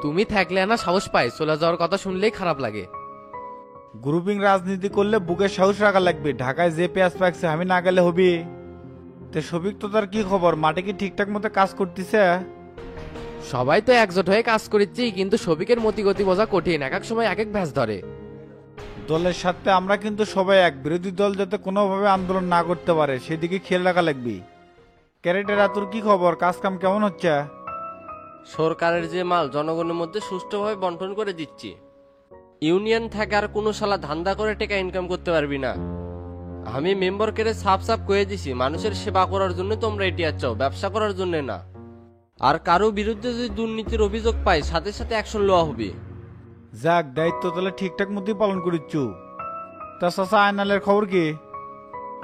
তুমি থাকলে না সাহস পাই, চলে যাওয়ার কথা শুনলেই খারাপ লাগে। গ্রুপিং রাজনীতি করলে বুকে সাহস রাখা লাগবে। ঢাকায় যে পেঁয়াজ পাকছে আমি না গেলে হবি। তে সবিক তো তার কি খবর, মাঠে কি ঠিকঠাক মতো কাজ করতেছে? সবাই তো একজোট হয়ে কাজ করেছি, কিন্তু সবিকের মতিগতি বোঝা কঠিন, এক এক সময় এক এক ভ্যাস ধরে। দলের সাথে আমরা কিন্তু সবাই এক, বিরোধী দল যাতে কোনোভাবে আন্দোলন না করতে পারে সেদিকে খেয়াল রাখা লাগবে। ক্যারেটেরা তোর কি খবর, কাজ কাম কেমন হচ্ছে? সরকারের যে মাল জনগণের মধ্যে সুষ্ঠুভাবে বন্টন করে দিচ্ছি। ইউনিয়ন থেকে আর কোনো শালা ধান্দা করে টাকা ইনকাম করতে পারবি না। আমি মেম্বারকে সাফ সাফ কয়ে দিছি, মানুষের সেবা করার জন্য তোমরা এটি চাও, ব্যবসা করার জন্য না। আর কারো বিরুদ্ধে যদি দুর্নীতির অভিযোগ পাই সাথে সাথে অ্যাকশন লওয়া হবে। যাক, দায়িত্ব তাহলে ঠিকঠাক মতোই পালন করিচ্ছু। তা চাচা আয়নালের খবর কি?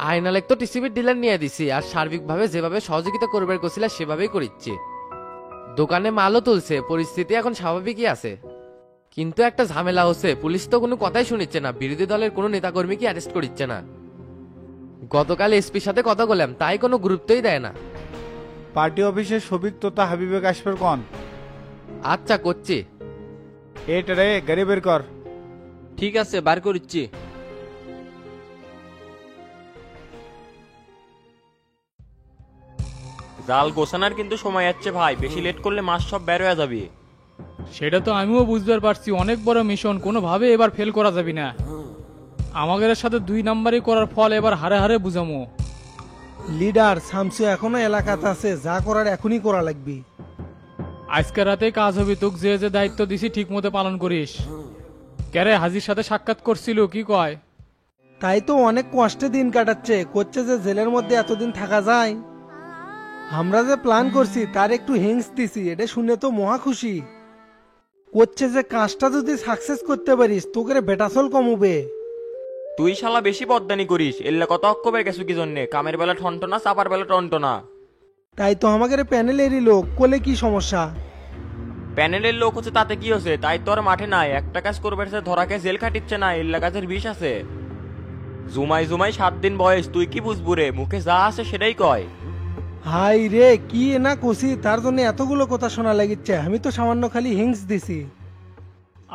আইনালেক তো টিসিবির ডিলার নিয়ে দিছি, আর সার্বিকভাবে যেভাবে সহযোগিতা করবার করছিল সেভাবেই করিচ্ছি। দোকানে মালও তুলছে, পরিস্থিতি এখন স্বাভাবিকই আছে। কিন্তু একটা ঝামেলা হচ্ছে, পুলিশ তো কোনো কথাই শুনিচ্ছে না, বিরোধী দলের কোনো নেতাকর্মীকে অ্যারেস্ট করিচ্ছে না। গতকাল এসপির সাথে কথা বললাম, তাই কোনো গুরুত্বই দেয় না। পার্টি অফিসে সবিক তোতা হাবিবে আসবে কন? আচ্ছা করছি। এটা রে, গাড়ি বের কর। ঠিক আছে, বার করছি। জাল গোছানোর কিন্তু সময় যাচ্ছে ভাই, বেশি লেট করলে মাছ সব বের হয়ে যাবে। সেটা তো আমিও বুঝতে পারছি, অনেক বড় মিশন, কোনোভাবে এবার ফেল করা যাবে না। আমাদের সাথে 2 নাম্বারই করার ফল এবার হারে হারে বুঝামো। লিডার শামসু এখনো এলাকাতে আছে, যা করার এখনই করা লাগবে। আজকে রাতে কাজ হবে, তোকে যে যে দায়িত্ব দিছি ঠিক মতো পালন করিস। ক্যারে হাজির সাথে সাক্ষাৎ করছিল, কি কয়? তাই তো অনেক কষ্টে দিন কাটাচ্ছে, করছে যে জেলের মধ্যে এতদিন থাকা যায়। আমরা যে প্ল্যান করছি তার একটু হিংস দিছি, এটা শুনে তো মহা খুশি। করছে যে কাজটা যদি সাকসেস করতে পারিস তোকে বেটাসল কমবে। তুই শালা বেশি বদদানি করিস, এল্লা কত অক্ষবের গেছু কি জন্যে? কামের বেলা ঠনটনা, চাপার বেলা টনটনা। তাই তো আমাদের প্যানেলেরই লোক, কোলে কি সমস্যা? প্যানেলের লোক হচ্ছে তাতে কি হচ্ছে? তাই তো আর মাঠে নাই, একটা কাজ করবে সে ধরাকে জেল খাটিচ্ছে না, এল্লা কাজের বিষ আছে। জুমাই জুমাই 7 দিন বয়স, তুই কি বুঝবু রে? মুখে যা আছে সেটাই কয়। হাই রে, কি না কষি, তার জন্য এতগুলো কথা শোনা লাগিচ্ছে। আমি তো সামান্য খালি হিংস দিছি।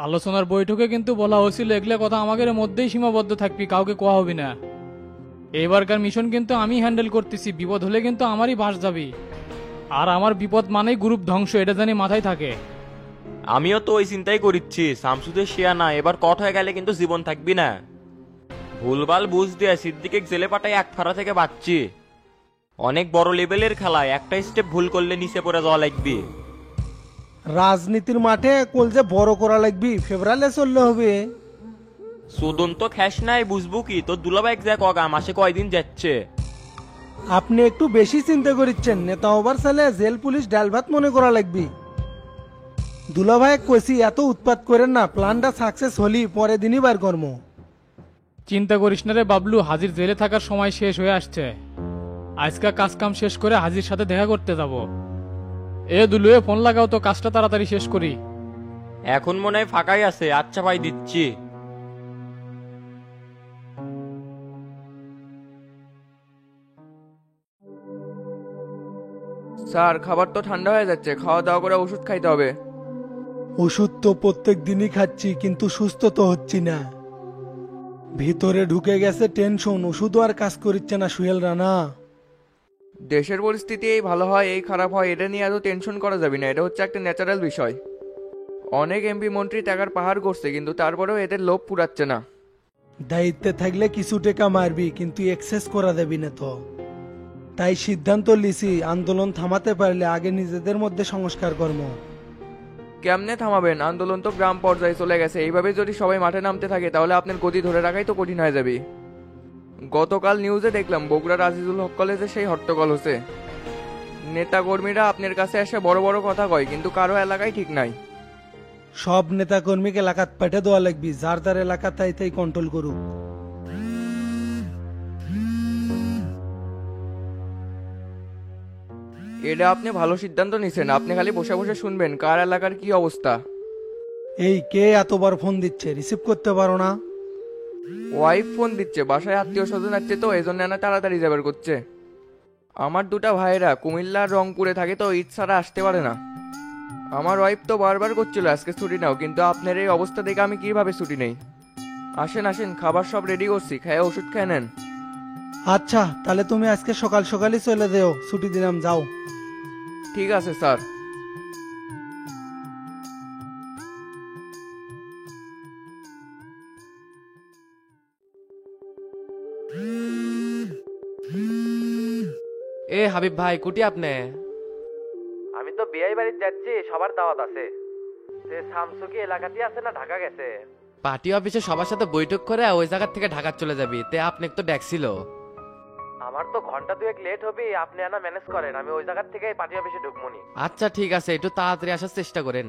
আলোচনার বৈঠকে কিন্তু বলা হয়েছিল এগুলো কথা আমাদের মধ্যেই সীমাবদ্ধ থাকবি, কাউকে কোয়া হবি না। এবারকার মিশন কিন্তু আমি হ্যান্ডেল করতেছি, বিপদ হলে কিন্তু আমারই বাস যাবি। আর আমার বিপদ মানেই গ্রুপ ধ্বংস, এটা জানি মাথায় থাকে। আমিও তো ওই চিন্তাই করিচ্ছি, শামসুদের শেয়া না, এবার কট হয়ে গেলে কিন্তু জীবন থাকবি না। ভুলভাল বুঝ দিয়ে সিদ্দিকে জেলে পাঠাই এক ফাড়া থেকে বাঁচছি। অনেক বড় লেভেলের খেলা, একটা স্টেপ ভুল করলে নিচে পড়ে যাওয়া লাগবে। রাজনীতির মাঠে কোল যে বড় করা লাগবি, ফেব্রালে চললে হবে। সুদন তো খ্যাস নাই, বুঝবো কি? তোর দুলাভাই যা কগা মাসে কয়দিন যাচ্ছে। আপনি একটু বেশি চিন্তা করিচ্ছেন, নেতা ওভার সালে জেল পুলিশ ডাল ভাত মনে করা লাগবি। দুলাভাই কইছি এত উৎপাত করেন না, প্ল্যানটা সাকসেস হলি পরে দিনই বার কর্ম। চিন্তা করিস না রে বাবলু, হাজির জেলে থাকার সময় শেষ হয়ে আসছে। আজকে কাজ কাম শেষ করে হাজির সাথে দেখা করতে যাব। এ দুলুয়ে ফোন লাগাও তো, কাজটা তাড়াতাড়ি শেষ করি। এখন মনে হয় ফাঁকাই আছে, আচ্ছা ভাই দিচ্ছি। স্যার, খাবার তো ঠান্ডা হয়ে যাচ্ছে, খাওয়া দাওয়া করে ওষুধ খাইতে হবে। ওষুধ তো প্রত্যেক দিনই খাচ্ছি, কিন্তু সুস্থ তো হচ্ছি না। ভিতরে ঢুকে গেছে টেনশন, ওষুধও আর কাজ করিচ্ছে না সুহেল রানা। দেশের পরিস্থিতি এই ভালো হয় এই খারাপ হয়, এটা নিয়ে এত টেনশন করা যাবে না, এটা হচ্ছে একটা ন্যাচারাল বিষয়। অনেক এমপি মন্ত্রী টাকার পাহাড় করছে, কিন্তু তারপরেও এদের লোভ পুরাচ্ছে না। দায়িত্বে থাকলে কিছু টাকা মারবি, কিন্তু এক্সেস করা দেবি না তো। তাই সিদ্ধান্ত লিছি, আন্দোলন থামাতে পারলে আগে নিজেদের মধ্যে সংস্কার কর্ম। কেমনে থামাবেন? আন্দোলন তো গ্রাম পর্যায়ে চলে গেছে, এইভাবে যদি সবাই মাঠে নামতে থাকে তাহলে আপনার গতি ধরে রাখাই তো কঠিন হয়ে যাবে। গতকাল নিউজে দেখলাম বগুড়ার আজিজুল হক কলেজে সেই হট্টগোল হচ্ছে। নেতা কর্মীরা আপনার কাছে এসে বড় বড় কথা কয়, কিন্তু কারো এলাকায় ঠিক নাই। সব নেতা কর্মীকে এলাকাত পাঠে দেওয়া লাগবি, যার যার এলাকা তাই তাই কন্ট্রোল করুক। এটা আপনি ভালো সিদ্ধান্ত নিছেন, আপনি খালি বসে বসে শুনবেন কার এলাকার কি অবস্থা। এই কে এতবার ফোন দিচ্ছে, রিসিভ করতে পারো না? ওয়াইফ ফোন দিচ্ছে, বাসায় আত্মীয় স্বজন আছে তো এই জন্য না তাড়াতাড়ি যাবার করছে। আমার দুটা ভাইরা কুমিল্লার রংপুরে থাকে তো ঈদ ছাড়া আসতে পারে না। আমার ওয়াইফ তো বারবার করছিল আজকে ছুটি নাও, কিন্তু আপনার এই অবস্থা দেখে আমি কিভাবে ছুটি নেই। আসেন আসেন, খাবার সব রেডি করছি, খেয়ে ওষুধ খেয়ে নেন। আচ্ছা তাহলে তুমি আজকে সকাল সকালই চলে যেও, ছুটি দিলাম, যাও। ঠিক আছে স্যার। এ হাবিব ভাই, কুটি আপনি? আমি তো বিয়ে বাড়িতে যাচ্ছি, সবার দাওয়াত আছে। সে শামসু কি এলাকাতে আছে না ঢাকা গেছে? পার্টি অফিসে সবার সাথে বৈঠক করে ওই জায়গা থেকে ঢাকা চলে যাবি, তে আপনি তো ডাকছিল। আমার তো ঘন্টা দুয়েক লেট হবে, আপনি আনা ম্যানেজ করেন, আমি ওই জায়গা থেকে পার্টি অফিসে ঢুকমনি। আচ্ছা ঠিক আছে, একটু তাড়াতাড়ি আসার চেষ্টা করেন।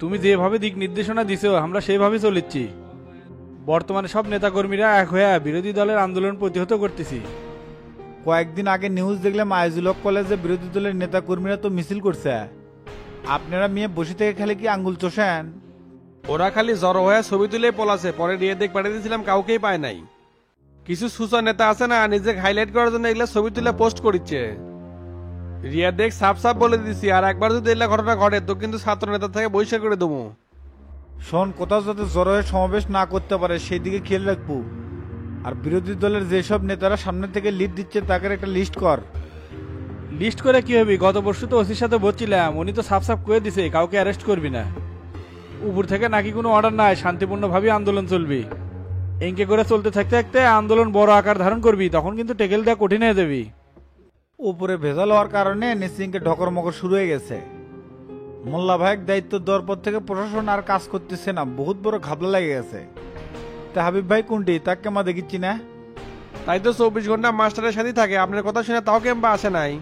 তুমি যেভাবে দিক নির্দেশনা দিছো আমরা সেইভাবে চলেছি। বর্তমানে সব নেতাকর্মীরা এক হয়ে বিরোধী দলের আন্দোলন প্রতিহত করতেছি। কয়েকদিন আগে নিউজ দেখলাম আইজুল হক কলেজে বিরোধী দলের নেতা কর্মীরা তো মিছিল করছে। আপনারা মেয়ে বসে থেকে খেলে কি আঙ্গুল চষেন? ওরা খালি জড়ো হয়ে ছবি তুলে পলাছে, পরে রিয়ে দেখ পাঠিয়ে দিয়েছিলাম, কাউকেই পায় নাই। কিছু সুসা নেতা আছে না, নিজেকে হাইলাইট করার জন্য এগুলা ছবি তুলে পোস্ট করিচ্ছে। রিয়া দেখ সাফ সাফ বলে দিছি, আর একবার যদি এগুলা ঘটনা ঘটে তো কিন্তু ছাত্র নেতা থেকে বহিষ্কার করে দেবো। শোন, কোথাও যাতে জড়ো হয়ে সমাবেশ না করতে পারে সেই দিকে খেয়াল রাখবো। আর বিরোধী দলের যেসব নেতারা সামনে থেকে লিড দিচ্ছে তাকে একটা লিস্ট কর। লিস্ট করে কি হবে? গত বর্ষ তো ওসির সাথে বলছিলাম, উনি তো সাফ সাফ করে দিছে কাউকে অ্যারেস্ট করবি না। উপর থেকে নাকি কোনো অর্ডার নাই, শান্তিপূর্ণভাবে আন্দোলন চলবি। এঁকে করে চলতে থাকতে থাকতে আন্দোলন বড় আকার ধারণ করবি, তখন কিন্তু টেকেল দেওয়া কঠিন হয়ে যাবি। উপরে ভেজাল হওয়ার কারণে নিশ্চিংকে ঢকর মকর শুরু হয়ে গেছে। মোল্লা ভাইয়ের দায়িত্ব দেওয়ার পর থেকে প্রশাসন আর কাজ করতেছে না, বহুত বড় ঘাবলা লেগে গেছে। তা হাবিব ভাই কোনটি, তাকে কেমা দেখিচ্ছি না? তাই তো 24 ঘন্টা মাস্টারের সাথে থাকে, আপনার কথা শুনে তাও কেমবা আসে নাই।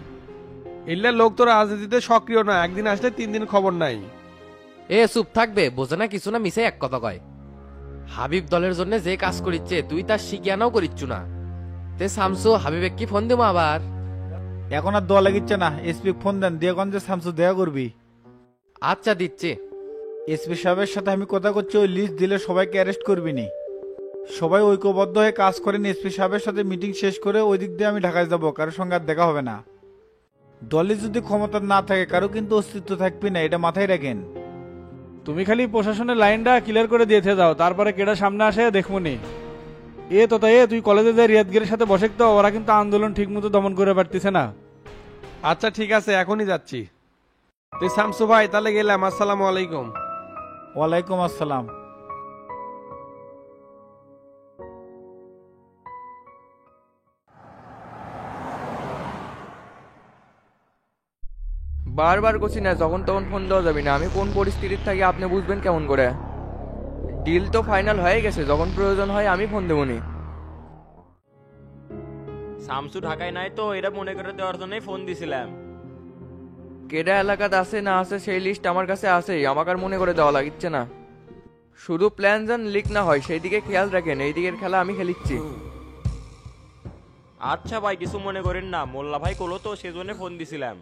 এলে লোক তো রাজনীতিতে সক্রিয় না, একদিন আসলে 3 দিন খবর নাই। এ চুপ থাকবে, বোঝে না কিছু না, মিশে এক কথা কয়। হাবিব দলের জন্য যে কাজ করিচ্ছে তুই তার শিখিয়ানাও করিচ্ছু না। তে শামসু হাবিবে কি ফোন দিব আবার? এখন আর দোয়া লাগিচ্ছে না, এসপি ফোন দেন, দিয়ে যে শামসু দেখা করবি। আচ্ছা দিচ্ছি। এসপি সাহেবের সাথে আমি কথা করছি, ওই লিস্ট দিলে সবাইকে অ্যারেস্ট করবি নি। সবাই ঐক্যবদ্ধ হয়ে কাজ করেন, এসপি সাহেবের সাথে মিটিং শেষ করে ওই দিক দিয়ে আমি ঢাকায় যাবো, কারোর সঙ্গে আর দেখা হবে না। দলে যদি ক্ষমতা না থাকে কারো কিন্তু অস্তিত্ব থাকবি না, এটা মাথায় রাখেন। তুমি খালি প্রশাসনের লাইনটা ক্লিয়ার করে দিয়েছে যাও, তারপরে কেডা সামনে আসে দেখবনি। এ তোতা তুই কলেজে যে রিয়াদগিরের সাথে বসে তো, ওরা কিন্তু আন্দোলন ঠিক মতো দমন করে পারতেছে না। আচ্ছা ঠিক আছে, এখনই যাচ্ছি। তুই শামসু ভাই তাহলে গেলাম, আসসালামু আলাইকুম। ওয়ালাইকুম আসসালাম। বারবার করছি না, যখন তখন ফোন দেওয়া যাবে না। আমি কোন পরিস্থিতির থাকি আপনি বুঝবেন কেমন করে? ডিল তো ফাইনাল হয়ে গেছে, যখন প্রয়োজন হয় আমি ফোন দেবনি। শামসু ঢাকায় নাই তো, এটা মনে করে দেওয়ার জন্যই ফোন দিছিলাম। কেডা এলাকাতে আছে না আছে সেই লিস্ট আমার কাছে আছেই, আমাকে আর মনে করে দেওয়া লাগিচ্ছে না। শুধু প্ল্যান যেন লিক না হয় সেই দিকে খেয়াল রাখেন, এই দিকের খেলা আমি খেলিচ্ছি। আচ্ছা ভাই, কিছু মনে করেন না, মোল্লা ভাই কলো তো সেজন্য ফোন দিছিলাম।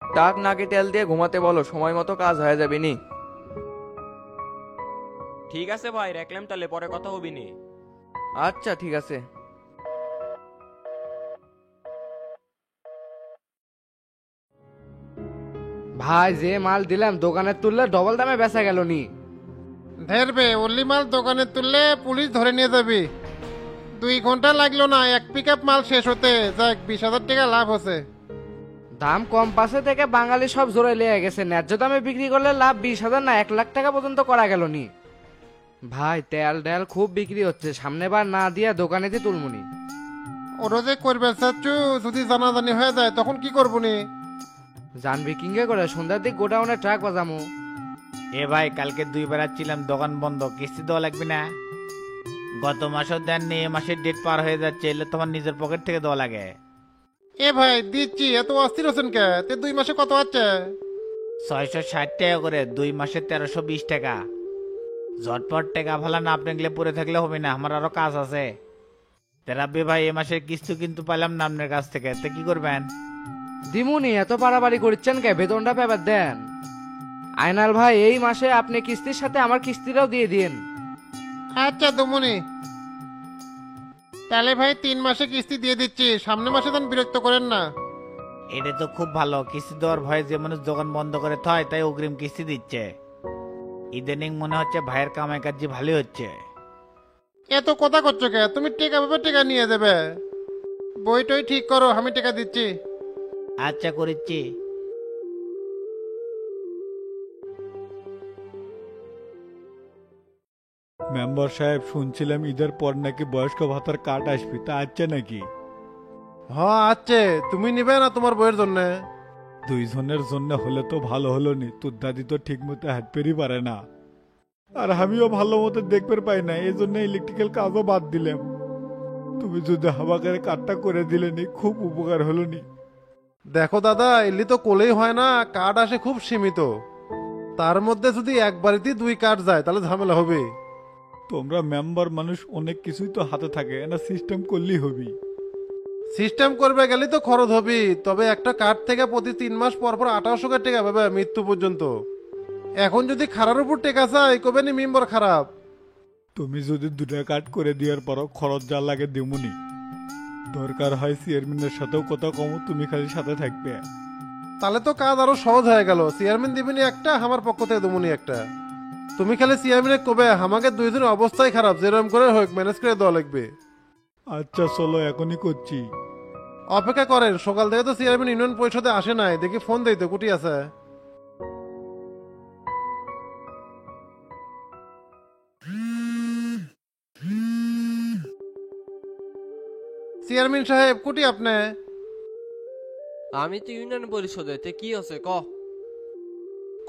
টাক নাকে তেল দিয়ে ঘুমাতে বলো, সময় মতো কাজ হয়ে যাবে নি। ঠিক আছে ভাই, রাখলাম তাহলে, পরে কথা হবি নি। আচ্ছা ঠিক আছে। ভাই যে মাল দিলাম দোকানে তুললে ডবল দামে বেচা গেল নি। ধরবে ওলি মাল দোকানে তুললে পুলিশ ধরে নিয়ে যাবে। 2 ঘন্টা লাগলো না এক পিক মাল শেষ হতে, যাক 20,000 টাকা লাভ হচ্ছে। দাম কম পাশে থেকে বাঙালি সব জোরে লেগে গেছে, ন্যায্য দামে বিক্রি করলে লাভ 20,000 না 1 লাখ টাকা পর্যন্ত করা গেল নি। ভাই তেল ডেল খুব বিক্রি হচ্ছে, সামনে বার না দিয়ে দোকানে দিয়ে তুলমুনি। ওরা যে করবে চাচ্ছু, যদি জানাজানি হয়ে যায় তখন কি করবো নি? জানবি কিংগে করে সন্ধ্যার দিক গোডাউনে ট্রাক বাজামু। এ ভাই, কালকে 2 বেড়াচ্ছিলাম, দোকান বন্ধ, কিস্তি দেওয়া লাগবে না? গত মাসও দেননি, এ মাসের ডেট পার হয়ে যাচ্ছে, এলে তোমার নিজের পকেট থেকে দেওয়া লাগে। এ ভাই দিচ্ছি, এত অস্থির হচ্ছেন কে? 2 মাসে কত হচ্ছে? 660 টাকা করে, 2 মাসে 1320 টাকা। ঝটপট টাকা ভালা না আপনি গেলে পরে থাকলে হবে না, আমার আরো কাজ আছে। তেরাব্বি ভাই, এ মাসের কিস্তি কিন্তু পাইলাম না আপনার কাছ থেকে, তো কি করবেন? দিমুনি, এত পারাবাড়ি করছেন কে? বেতনটা পেবার দেন। আয়নাল ভাই এই মাসে আপনি কিস্তির সাথে আমার কিস্তিটাও দিয়ে দিন। আচ্ছা দমনি। তাহলে ভাই 3 মাসে কিস্তি দিয়ে দিচ্ছি, সামনে মাসে দেন, বিরক্ত করেন না। এটা তো খুব ভালো, কিস্তি দেওয়ার ভয়ে যে মানুষ দোকান বন্ধ করে থয় তাই অগ্রিম কিস্তি দিচ্ছে। ইদানিং মনে হচ্ছে ভাইয়ের কামাই কাজ ভালোই হচ্ছে। এত কথা করছো কে? তুমি টেকা পাবে, টেকা নিয়ে যাবে। বই টই ঠিক করো, আমি টাকা দিচ্ছি। আচ্ছা করিচ্ছি। মেম্বার সাহেব, শুনছিলাম ঈদের পর নাকি বয়স্ক ভাতার কার্ড আসবে, তা আছে নাকি? হ্যাঁ আছে, তুমি নিবে না তোমার বইয়ের জন্য? দুইজনের জন্য হলে তো ভালো হলো নি, তোর দাদি তো ঠিক মতো হাত পেরি পারে না, আর আমিও ভালো মতো দেখতে পাই না, এই জন্য ইলেকট্রিক্যাল কাজও বাদ দিলাম। তুমি যদি হাবাকারে কার্ডটা করে দিলে নি, খুব উপকার হলো নি। দেখো দাদা, এলি তো কোলেই হয় না, কার্ড আসে খুব সীমিত। তার মধ্যে যদি এক বাড়িতেই 2 কার্ড যায় তাহলে ঝামেলা হবে। তোমরা মেম্বার মানুষ, অনেক কিছুই তো হাতে থাকে, না সিস্টেম করলেই হবি। সিস্টেম করবে গেলে তো খরচ হবে, তবে একটা কার্ড থেকে প্রতি 3 মাস পর পর 2800 টাকা পাবে মৃত্যু পর্যন্ত। এখন যদি খারার উপর টেকা চাই, কবে নি মেম্বার খারাপ। তুমি যদি 2টা কার্ড করে দেওয়ার পরও খরচ যা লাগে দেমুনি, দরকার হয় চেয়ারম্যানের সাথেও কথা কম, তুমি খালি সাথে থাকবে। তাহলে তো কাজ আরো সহজ হয়ে গেল। চেয়ারম্যান দিবেনি একটা, আমার পক্ষ থেকে দেবনি একটা। তুমি খালি চেয়ারম্যানে কবে আমাকে দুইজনের অবস্থাই খারাপ, যেরকম করে হোক ম্যানেজ করে দেওয়া লাগবে। আচ্ছা চলো, এখনই করছি। অপেক্ষা করেন, সকাল থেকে তো চেয়ারম্যান ইউনিয়ন পরিষদে আসে নাই, দেখি ফোন দেই তো, কুটি আছে। চেয়ারম্যান সাহেব, কুটি আপনি? আমি তো ইউনিয়ন পরিষদে, তে কি আছে ক?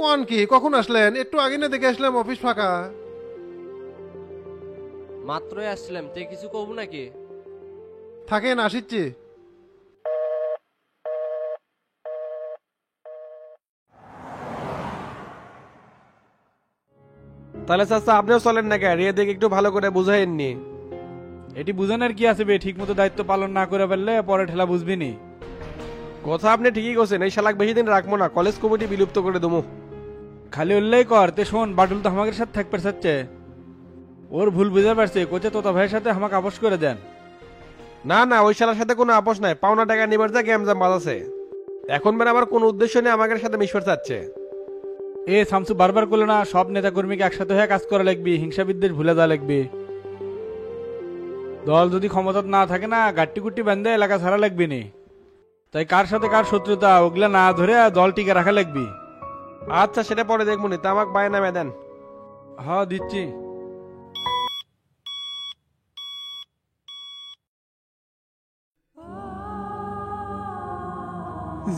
কোন কি, কখন আসলেন? একটু আগে না দেখে আসলাম অফিস ফাঁকা। মাত্রই আসছিলাম, তে কিছু কব নাকি? থাকেন, আসিচ্ছি। তাহলে চাচা আপনিও চলেন না কে? রিয়া দেখে একটু ভালো করে বুঝাইননি। এটি বুঝানোর কি আছে বে, ঠিক মতো দায়িত্ব পালন না করে ফেললে পরে ঠেলা বুঝবি নি। কথা আপনি ঠিকই করছেন, এই শালাক বেশি দিন রাখবো না, কলেজ কমিটি বিলুপ্ত করে দেবো। খালি উল্লেখ কর। তে শোন, বাটুল তো আমাদের সাথে থাকতে চাচ্ছে, ওর ভুল বুঝে পারছে, কোচে তোতা ভাইয়ের সাথে আমাকে আপোষ করে দেন। না না, ওই শালার সাথে কোনো আপোষ নাই, পাওনা টাকা নিবার যা গ্যামজাম বাজাছে। এখন মানে আবার কোন উদ্দেশ্য নেই আমাদের সাথে মিশবার চাচ্ছে। এ শামসু বারবার করলো না, সব নেতা কর্মীকে একসাথে হয়ে কাজ করা লাগবে, হিংসা বিদ্বেষ ভুলে যাওয়া লাগবে। দল যদি ক্ষমতা না থাকে না, গাট্টি গুট্টি বান্ধে এলাকা ছাড়া লাগবে নি। তাই কার সাথে কার শত্রুতা ওগুলা না ধরে দল টিকে রাখা লাগবে। আচ্ছা সেটা পরে দেখবো নি, তা আমাকে বায়না দেন। হ্যাঁ দিচ্ছি।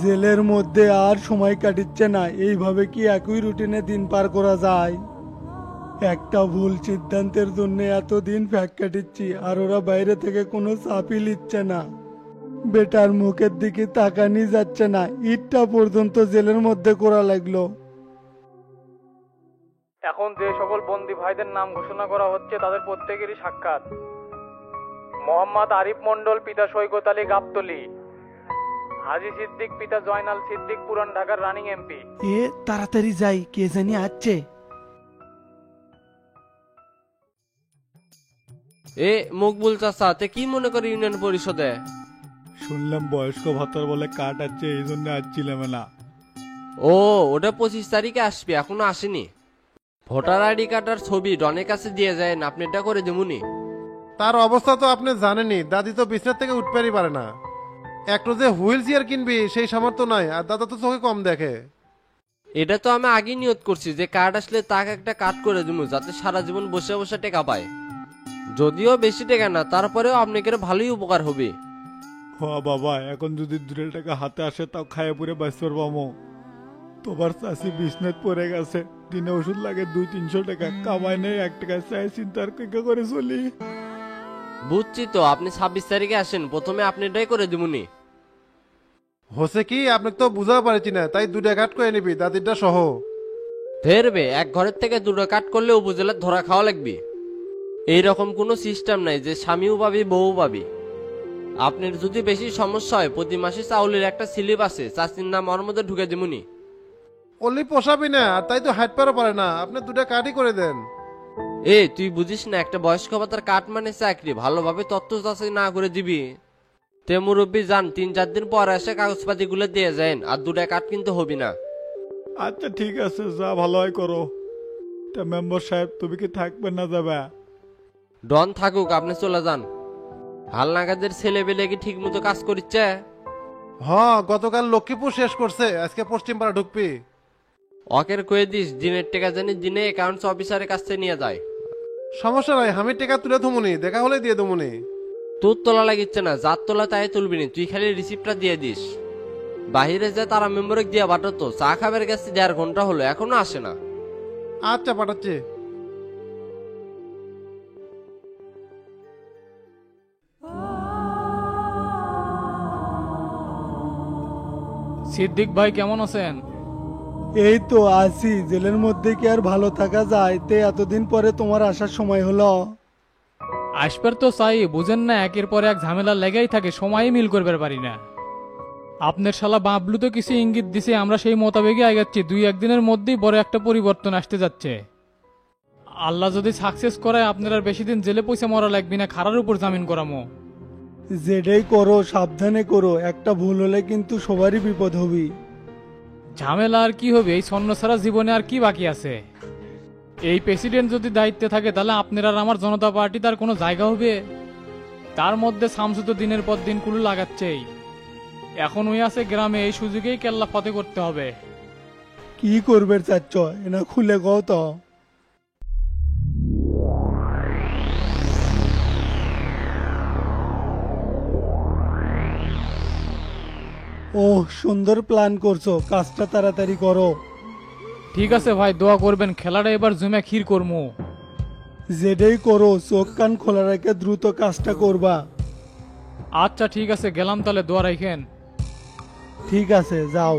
জেলের মধ্যে আর সময় কাটিচ্ছে না, এইভাবে কি একই রুটিনে দিন পার করা যায়? একটা ভুল সিদ্ধান্তের জন্য এতদিন ফ্যাক কাটিচ্ছি, আর ওরা বাইরে থেকে কোনো চাপই নিচ্ছে না। বেটার মুখের দিকে তাকানি যাচ্ছে না, ঈদটা পর্যন্ত জেলের মধ্যে করা লাগলো। এখন যে সকল বন্দী ভাইদের নাম ঘোষণা করা হচ্ছে তাদের প্রত্যেকেরই সাক্ষাৎ। মোহাম্মদ আরিফ মন্ডল, পিতা সৈকত আলী গাবতলী। হাজি সিদ্দিক, পিতা জয়নাল সিদ্দিক, পুরান ঢাকার রানিং এমপি। এ তাড়াতাড়ি যাই, কে জানি আসছে। এ মকবুল চাচা, তে কি মনে করি ইউনিয়ন পরিষদে? শুনলাম বয়স্ক ভাতার বলে কার্ড আছে, এই জন্য আসছিলাম না। ও, ওটা 25 তারিখে আসবে, এখনো আসেনি। ভোটার আইডি কার্ড আর ছবি ডনের কাছে দিয়ে যায়, আপনি এটা করে দেবুনি। তার অবস্থা তো আপনি জানেনই, দাদি তো বিছনার থেকে উঠতেই পারে না। একটু যে হুইল চেয়ার কিনবি সেই সামর্থ্য নাই, আর দাদা তো চোখে কম দেখে। এটা তো আমি আগেই নিয়ত করছি যে কার্ড আসলে তাকে একটা কার্ড করে দেবো, যাতে সারা জীবন বসে বসে টাকা পায়। যদিও বেশি টাকা না, তারপরেও আপনাকে ভালোই উপকার হবে। হ বাবা, এখন যদি 2 টাকা হাতে আসে তাও খায় পুরে বাঁচতে পারবো। তোমার চাষি বিছনাত পড়ে গেছে, দিনে ওষুধ লাগে 200-300 টাকা, কামাই নেই 1 টাকা, চাই চিন্তার কি করে চলি। বুঝছি তো, আপনি 26 তারিখে আসেন, প্রথমে আপনি এটাই করে দেবুনি। হচ্ছে কি, আপনি তো বুঝাতে পারছি না, তাই 2টা কাট করে নিবি, দাদিরটা সহ। ফেরবে এক ঘরের থেকে 2টা কাট করলে উপজেলার ধরা খাওয়া লাগবে। এইরকম কোনো সিস্টেম নাই যে স্বামীও পাবি বউ পাবি। আপনার যদি বেশি সমস্যা হয়, প্রতি মাসে চাউলের একটা স্লিপ আছে, চাষির নাম ওর মধ্যে ঢুকে দেবুনি। অলি পোষাবি না, আর তাই তো হাইট পারও পারে না, আপনি 2টা কাটই করে দেন। তুই বুঝিস না একটা বয়স্ক ভাতার কাঠ মানে চাকরি, ভালোভাবে তথ্য যাচাই না করে দিবি। তে মুরব্বী যান, 3-4 দিন পর এসে কাগজপাতি গুলো দিয়ে যান, আর 2টা কাঠ কিন্তু হবি না। আচ্ছা ঠিক আছে, যা ভালো হয় করো। তা মেম্বার সাহেব তুমি কি থাকবেন না যাবে? ডন থাকুক, আপনি চলে যান। হালনাগাদের ছেলে পেলে কি ঠিক মতো কাজ করিচ্ছে? হ্যাঁ, গতকাল লক্ষ্মীপুর শেষ করছে, আজকে পশ্চিমপাড়া ঢুকবি। অকের কয়ে দিস দিনের টেকা জানি দিনে অ্যাকাউন্টস অফিসারের কাছে নিয়ে যায়। সমস্যা নাই, আমি টাকা তুলে থমুনি, দেখা হলে দিয়ে দমুনি। তোর তোলা লাগিচ্ছে না, যার তোলা তাই তুলবি না, তুই খালি রিসিপ্টটা দিয়ে দিস। বাহিরে যে তারা মেম্বরে দিয়ে পাঠাতো, চা খাবার গেছে 1.5 ঘন্টা হলো, এখনো আসে না। আচ্ছা, পাঠাচ্ছি। সিদ্দিক ভাই কেমন আছেন? এই তো আছি। জেলের মধ্যে কি আর ভালো থাকা যায়? তে এতদিন পরে তোমার আসার সময় হলো। আসবার তো চাই, বুঝেন না, একের পর এক ঝামেলা লেগেই থাকে, সময়ই মিল করবার পারি না। আপনার শালা বাবলু তো কিছু ইঙ্গিত দিছে, আমরা সেই মোতাবেকই আগাচ্ছি। 2-1 দিনের মধ্যেই বড় একটা পরিবর্তন আসতে যাচ্ছে। আল্লাহ যদি সাকসেস করায় আপনার আর বেশি দিন জেলে পয়সা মরা লাগবে না, খারার উপর জামিন করামো। যেটাই করো সাবধানে করো, একটা ভুল হলে কিন্তু সবারই বিপদ হবে। ঝামেলা আর কি হবে, এই স্বর্ণ ছাড়া জীবনে আর কি বাকি আছে? এই প্রেসিডেন্ট যদি দায়িত্বে থাকে তাহলে আপনার আর আমার জনতা পার্টি তার কোনো জায়গা হবে? তার মধ্যে শামসু তো দিনের পর দিন কুলু লাগাচ্ছেই। এখন ওই আছে গ্রামে, এই সুযোগেই কেল্লা ফতে করতে হবে। কি করবে চাচ্ছ, এনা খুলে কও তো। ওহ, সুন্দর প্ল্যান করছো, কাজটা তাড়াতাড়ি করো। ঠিক আছে ভাই, দোয়া করবেন, খেলাটা এবার জমে ক্ষীর করমু। যেটাই করো চোখ কান খোলা রেখে দ্রুত কাজটা করবা। আচ্ছা ঠিক আছে, গেলাম তাহলে, দোয়া রাখেন। ঠিক আছে, যাও।